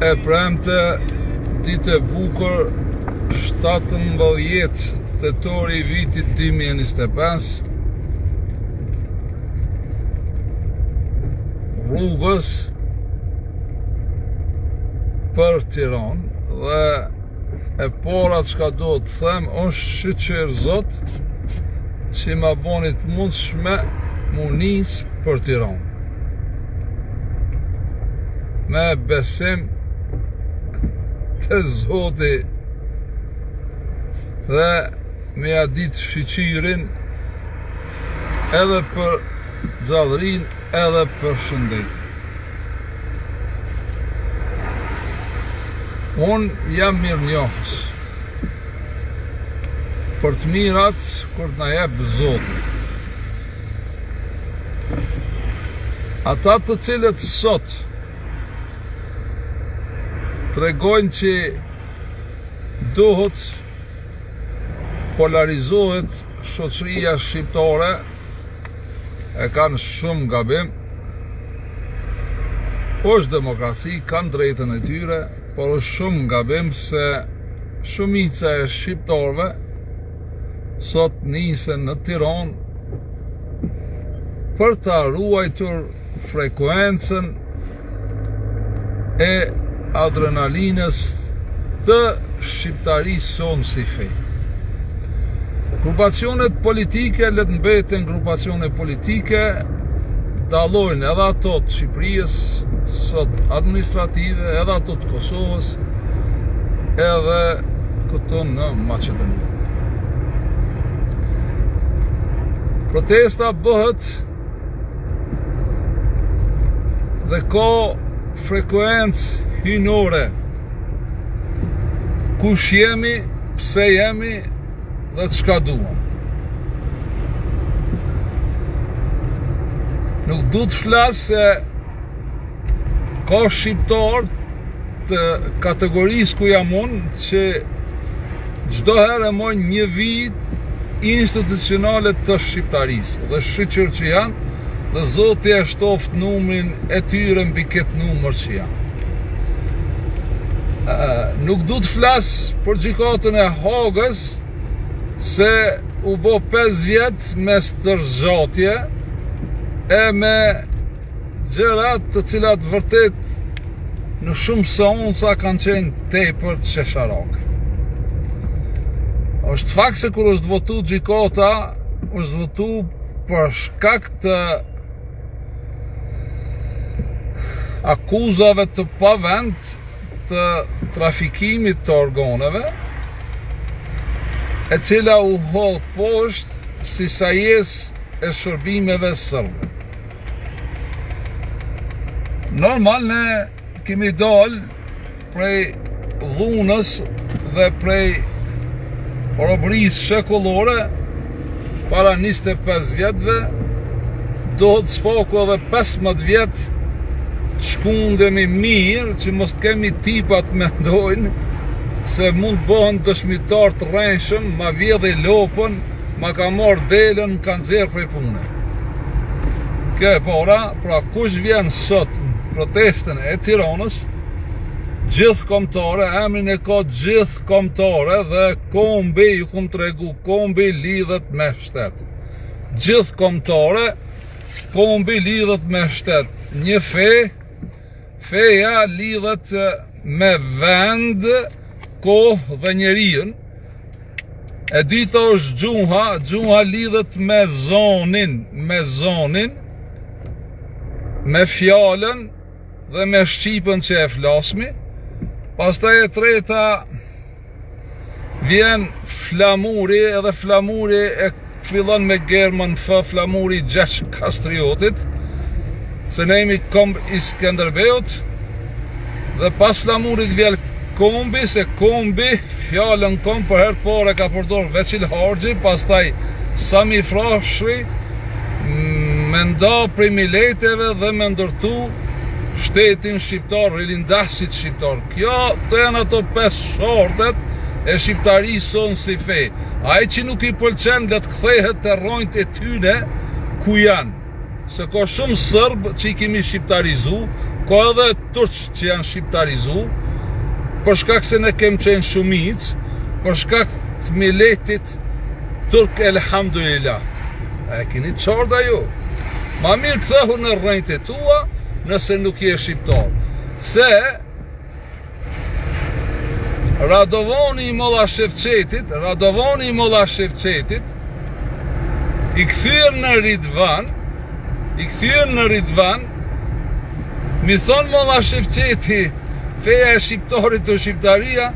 E premte, ditë e bukur, 17 tetori i vitit 2025, rrugës për Tiranë dhe e para çka do të them është shqyr Zot që ma bonit mundshme mu nis për Tiranë me besim të Zoti dhe me ja ditë shqyrin edhe për gjallërin edhe për shëndetin. Unë jam mirënjohës për të mirat kur t'na jep Zoti. Ata të cilët sot tregojnë që duhet polarizohet shoqëria shqiptare e kanë shumë gabim. Është demokraci, kanë drejtën e tyre, por është shumë gabim se shumica e shqiptarëve sot nisen në Tiranë për ta ruajtur frekuencën e adrenalinës të shqiptarisë sonë si fe. Grupacionet politike, le të mbeten grupacione politike, dallojnë edhe ato të Shqipërisë sot administrative, edhe ato të Kosovës, edhe këto në Maqedoni. Protesta bëhet dhe ka frekuencë hynore. Kush jemi, pse jemi dhe çka duam. Nuk du të flas se ka shqiptar të kategorisë ku jam unë që çdo herë mojnë një vit institucionale të shqiptarisë dhe shqyr që janë dhe Zoti e shtoft numrin e tyre mbi këtë numër që janë. Nuk du të flas për gjykatën e Hagës se u bo 5 vjet me stërzgjatje e me gjërat të cilat vërtet në shumë seanca kanë qenë tepër qesharake. Është fakt se kur është votu gjykata, është votu për shkak të akuzave të pavend të trafikimit të organeve, e cila u hodh poshtë si sajes e shërbimeve sërbe. Normal ne kemi dalë prej dhunës dhe prej robërisë shekullore para 25 vjetëve, do të spaku edhe 15 vjetë shkundemi mirë që mos kemi tipat mendojnë se mund bëhen dëshmitar të rrenshëm, ma vjedhe lopën, ma ka marrë delën, kanë nxjerrë prej pune. Kjo e para, pra kush vjen sot në protestën e Tiranës, gjithë kombëtare, emrin e ka gjithë kombëtare dhe kombi, ju kum tregu, kombi lidhet me shtet. Gjithë kombëtare, kombi lidhet me shtet. Një feja lidhet me vend, kohë dhe njeriun. E dyta është gjuha lidhet me zonin, me fjalën dhe me shqipën që e flasmi. Pastaj e treta vjen flamuri, edhe flamuri e fillon me German F, flamuri Gjesh Kastriotit, se ne jemi komb i Skenderbeut, dhe pas flamurit vjen kombi, se kombi, fjallën komb për herë pare ka përdor Veçil Harxhi, pastaj Sami Frashri, me nda prej mileteve dhe me ndërtu shtetin shqiptar, rilindasit shqiptar. Kjo të janë ato 5 shortet e shqiptarisë sonë si fe. Ai që nuk i pëlqen le të kthehet te rronjt e tyre ku janë. Se ka shumë sërbë që i kemi shqiptarizu ka edhe turq që janë shqiptarizu, për shkak se ne kem qenë shumic, për shkak të miletit turk elhamdulillah. E keni qarda ju. Ma mirë këthehu në rrejt e tua, nëse nuk je shqiptar. Se Radovani i Molla Shevqetit, i kthyer në Ridvan, mi thonë Molla Shevqeti, feja e shqiptarit të shqiptaria,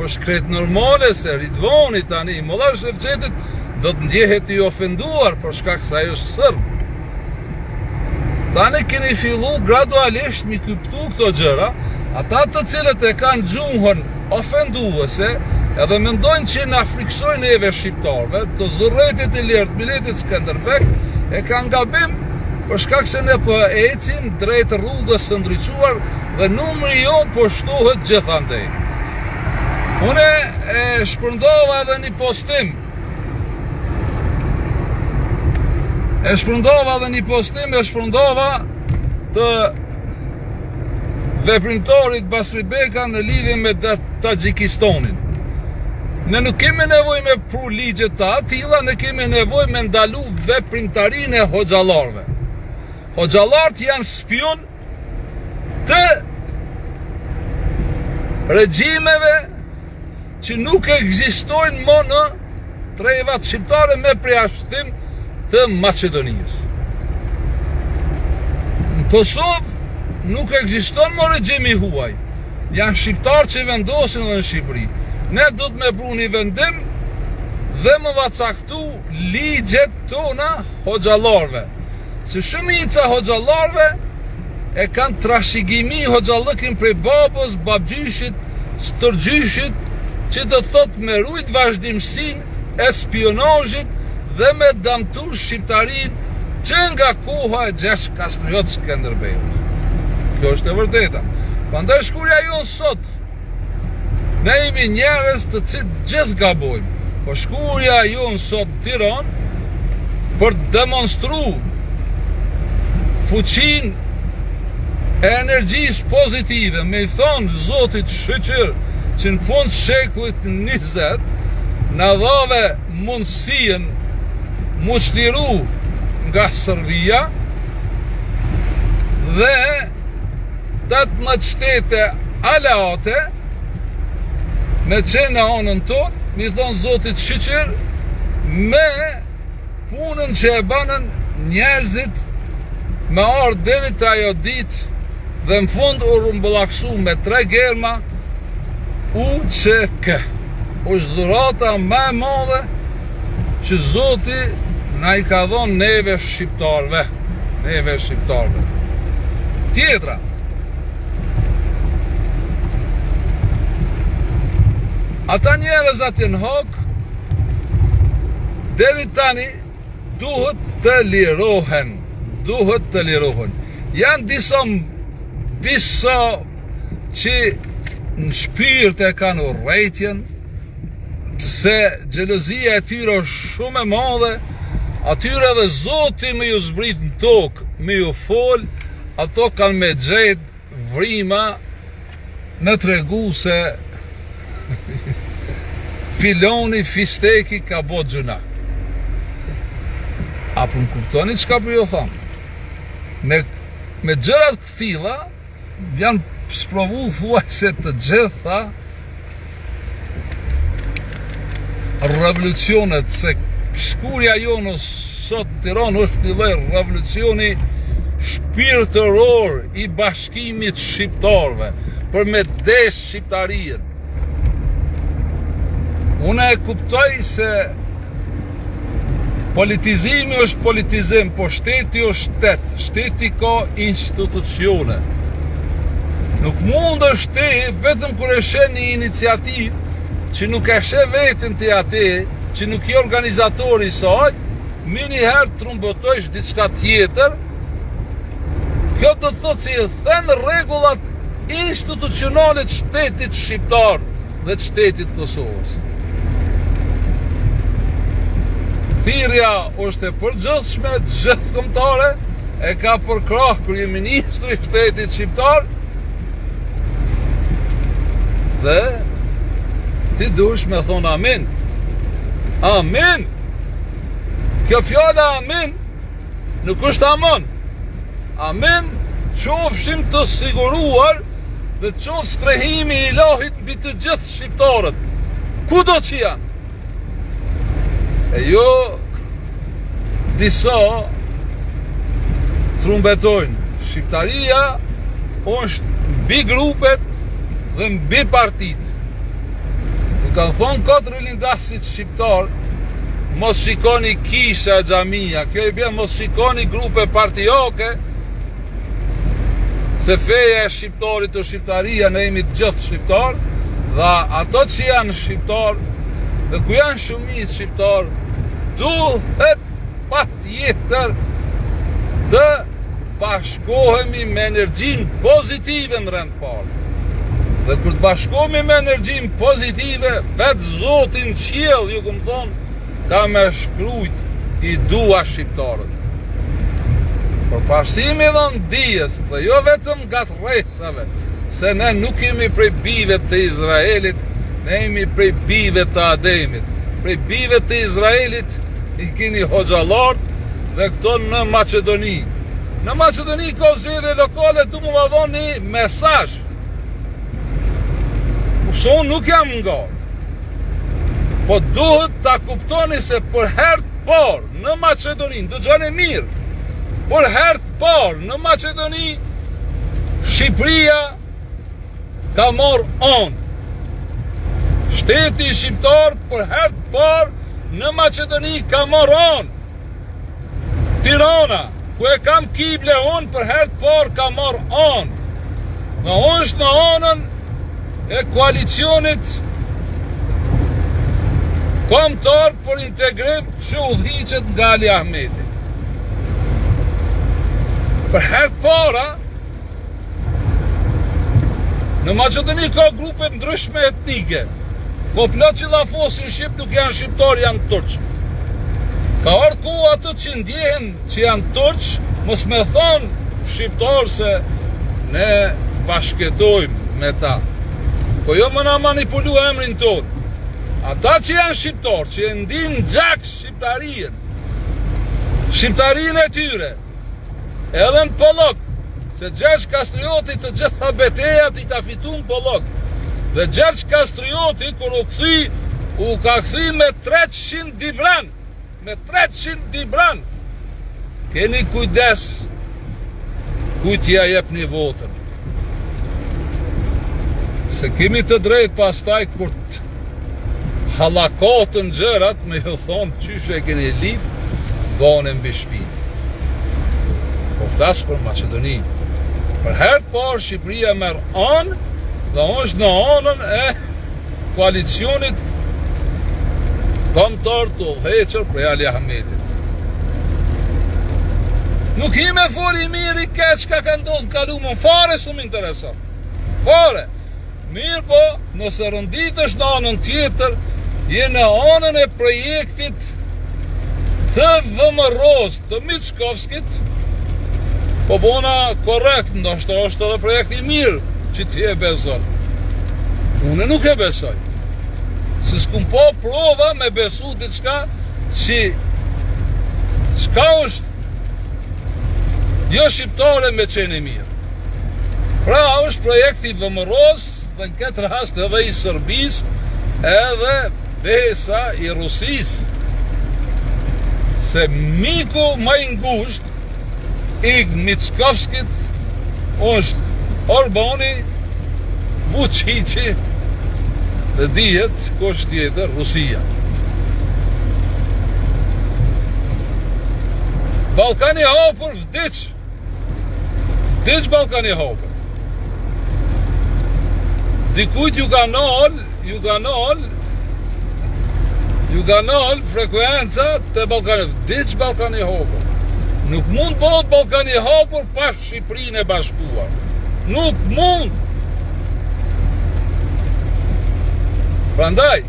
është krejt normale se Ridvani tani, Molla Shevqetit, do të ndjehet i ofenduar për shkak se ajo është sërb. Tani keni fillu gradualisht mi kuptu këto gjëra, ata të cilët e kanë gjuhën ofenduese, edhe mendojnë që na friksojnë neve shqiptarve, të zurretit e lirë të miletit Skënderbek, e kanë gabim për shkak se ne po ecim drejt rrugës së ndriçuar dhe numri jo po shtohet gjithandej. Une e shpërndova edhe një postim. E shpërndova të veprimtarit Basri Beka në lidhje me Tagjikistanin. Ne nuk kemi nevoj me pru ligjet të atilla, ne kemi nevoj me ndalu veprimtarin e hoxhallarve. Hoxhallart janë spion të regjimeve që nuk ekzistojnë më në trevat shqiptare me përjashtim të Macedonisë. Në Kosovë nuk ekziston më regjimi huaj. Janë shqiptarë që vendosin dhe në Shqipëri. Ne do të me pru një vendim dhe më vacaktu ligjet tona hoxhallarve. Se shumica hoxhallarve e kanë trashëgimi hoxhallëkin prej babës, babgjyshit, stërgjyshit, që do të thotë me rujt vazhdimsinë e spionazhit dhe me damtur shqiptarin që nga koha e Gjergj Kastriot Skënderbejut. Kjo është e vërteta. Prandaj shkurja jonë sot, ne jemi njerëz të cilët gjithë gabojmë, po shkurja jonë sot në Tiranë për të demonstru fuqin e energjisë pozitive, me i thonë Zotit Shëqër që në fund shekullit 20 na dhave mundësien mu çliru nga Serbia dhe 18 shtete aleate me qenë në anën tonë, mi thonë Zotit Shëqër, me punën që e banën njerëzit me ardhë deri të ajo ditë dhe në fund u rumbullaksu me 3 germa UÇK. Është dhurata më e madhe që Zoti na i ka dhonë neve shqiptarve. Tjetra, ata njerëz atje në hok deri tani duhet të lirohen. Janë disa që në shpirt e kanë urrejtjen, se xhelozia e tyre është shumë e madhe, atyre dhe Zoti me ju zbrit në tokë, me ju fol, ato kanë me gjet vrima me tregu se filoni fisteki ka bo gjuna. Apo më kuptoni çka po ju tham? Me gjërat këtilla janë sprovu thuajse të gjitha revolucionet, se shkurja jonë sot në Tiranë është një lloj revolucioni shpirtëror i bashkimit shqiptarve për me desh shqiptarien. Unë e kuptoj se politizimi është politizim, po shteti është shtet. Shteti ka institucione. Nuk mund është ti, vetëm kur e shen një iniciativë që nuk e sheh vetën ti atë, që nuk je organizatori i saj, më njëherë trumbotojsh diçka tjetër. Kjo do të thotë se i thën rregullat institucionale të shtetit shqiptar dhe të shtetit Kosovës. Thirrja është e përgjithshme, gjithëkombëtare, e ka përkrah kryeministri i shtetit shqiptar dhe ti duhesh me thonë amin. Amin. Kjo fjala amin nuk është amon. Amin, qofshim të siguruar dhe qof strehimi i Ilahit mbi të gjithë shqiptarët, kudo që janë. E jo disa trumbetojnë. Shqiptaria është mbi grupet dhe mbi partit. Më kanë thonë katër lindasit shqiptar, mos shikoni kisha e xhamia, kjo i bie mos shikoni grupe partijake, se feja e shqiptarit o shqiptaria, ne jemi të gjithë shqiptar, dhe ato që janë shqiptar dhe ku janë shumicë shqiptar, duhet patjetër të bashkohemi me energjinë pozitive në rend parë. Dhe kur të bashkohemi me energjinë pozitive, vetë Zotin qiell, ju këmë thonë, ka me shkrujt i dua shqiptarët. Por parsimi dhe ndijes, dhe jo vetëm nga të rresave, se ne nuk jemi prej bijve të Izraelit, ne jemi prej bijve të Ademit. Prej bijve të Izraelit i keni hoxhalart dhe këto në Maqedoni. Në Maqedoni ka zgjedhje lokale, du më dhoni një mesazh. Se unë nuk jam nga. Po duhet ta kuptoni se për herë të parë në Maqedoni, dëgjoni mirë, për herë të parë në Maqedoni, Shqipëria ka marrë anë. Shteti shqiptar për herë të parë në Maqedoni ka marrë anë. Tirana, ku e kam kible unë, për herë të parë ka marrë anë. Dhe është në anën e koalicionit kombëtar për integrim që udhëhiqet nga Ali Ahmeti. Për herë të para, në Maqedoni ka grupe ndryshme etnike. Po plot që lafosin Shqip nuk janë shqiptar, janë turq. Ka ardhur koha ato që ndjehen që janë turq, mos me thonë shqiptar se ne bashkëtojmë me ta. Po jo më na manipulu emrin tonë. Ata që janë shqiptar, që e ndin gjak shqiptarin e tyre, edhe në Pollok, se Gjergj Kastrioti të gjitha betejat i ka fitu në Pollok. Dhe Gjergj Kastrioti, kur u ka këthy me 300 dibran. Me 300 dibran. Keni kujdes, kujtja jep një votën. Se kemi të drejt pastaj kur të halakotën gjërat, me ju thonë qyshe e keni lip, gane mbi shpinë. Po flasë për Maqedoni. Për herë të parë Shqipëria merr anë dhe është në anën e koalicionit kombëtar të udhëhequr prej Ali Ahmetit. Nuk i me foli mirë i keq ka ndodhur në kaluar, fare s'më intereson. Fare. Mirë po, nëse rënditësh në anën tjetër, je në anën e projektit të VMRO-s, të Mickovskit, po bona korrekt, ndoshta është edhe projekti mirë që ti e beson. Unë nuk e besoj. Se s'kum po prova me besu diçka që s'ka është jo shqiptare me qenë mirë. Pra është projekti VMRO-s dhe në këtë rast edhe i Serbis edhe besa i Rusis, se miku më i ngusht i Mickovskit është Orbani, Vučići dhe dihet kush tjetër, Rusia. Ballkani hapur vdiq Ballkani hapur. Dikujt ju ka nol frekuenca të Ballkanit. Vdiq Ballkani hapur. Nuk mund bëhet Ballkani hapur pa Shqipërinë e bashkuar. Nuk mund. Prandaj,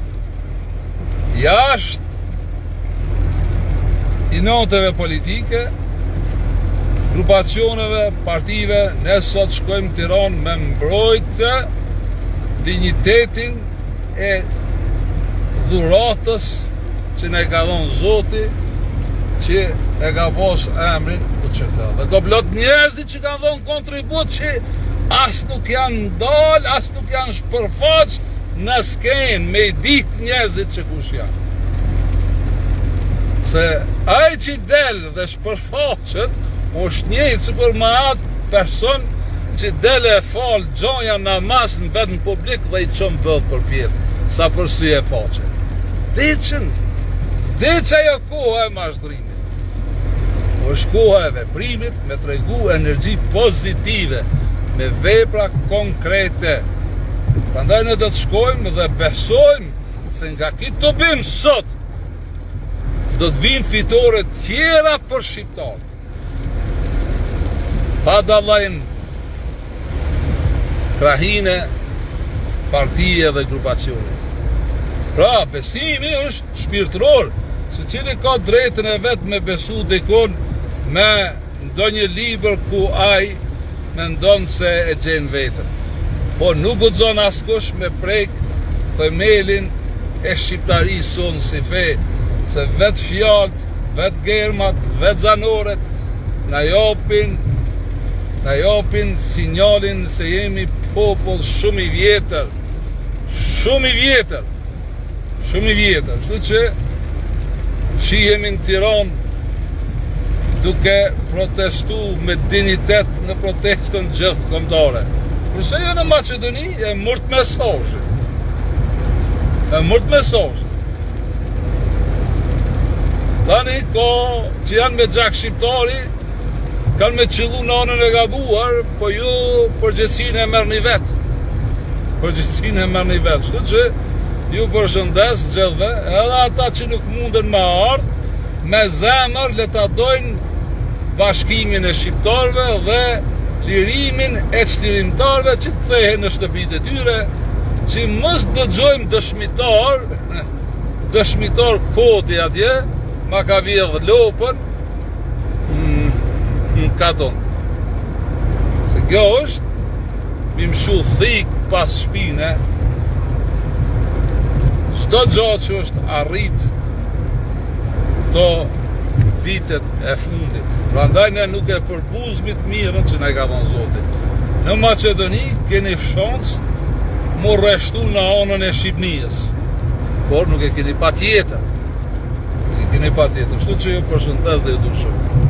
jashtë i noteve politike, grupacioneve, partive, ne sot shkojmë në Tiranë me mbrojtë dignitetin e dhuratës që ne ka dhënë Zoti, që e ka pas emrin të qëta. Dhe ka plot njerëzit që kanë dhënë kontribut që as nuk janë ndalë, as nuk janë shpërfaq në skenë me i ditë njerëzit që kush janë. Se ai që del dhe shpërfaqet është njëjtë sikur me atë person që del e falë gjoja namaz në vetë në publik dhe i qëmë bëllë për pjetë, sa përsi e faqe. Vdeqë ajo koha e mashdrimit. Është koha e veprimit me tregu energji pozitive, me vepra konkrete. Prandaj ne do të shkojmë dhe besojmë se nga këtë të bimë sot, do të vinë fitore tjera për shqiptarë. Pa dallajnë krahine, partije dhe grupacione. Pra, besimi është shpirtëror, se cili ka drejtën e vetë me besu dikon me ndonjë libër ku ai mendon se e gjen vetën. Po nuk guxon askush me prek themelin e shqiptarisë sonë si fe, se vetë fjalët, vetë germat, vetë zanoret na japin sinjalin se jemi popull shumë i vjetër. Kështu që shihemi në Tiranë duke protestu me dignitet në protestën gjithëkombëtare. Kurse jo në Maqedoni e murt mesazhe. Tani ka që janë me gjak shqiptari, kanë me qëllu në anën e gabuar, po ju përgjithësinë e merrni vetë. Kështu që ju përshëndes gjithve, edhe ata që nuk munden me ardhë, me zemër le ta dojnë bashkimin e shqiptarëve dhe lirimin e çlirimtarëve që të kthehen në shtëpitë e tyre, që mos dëgjojmë dëshmitar kodi atje, ma ka vjedh lopën në katon. Se kjo është mi mshu thik pas shpine, çdo gjë që është arrit këto vitet e fundit. Prandaj ne nuk e përbuzmit mirën që ne ka dhënë Zoti. Në Maqedoni keni shans mu rreshtu në anën e Shqipënisë, por nuk e keni patjetër. Kështu që ju përshëndes dhe ju du shumë.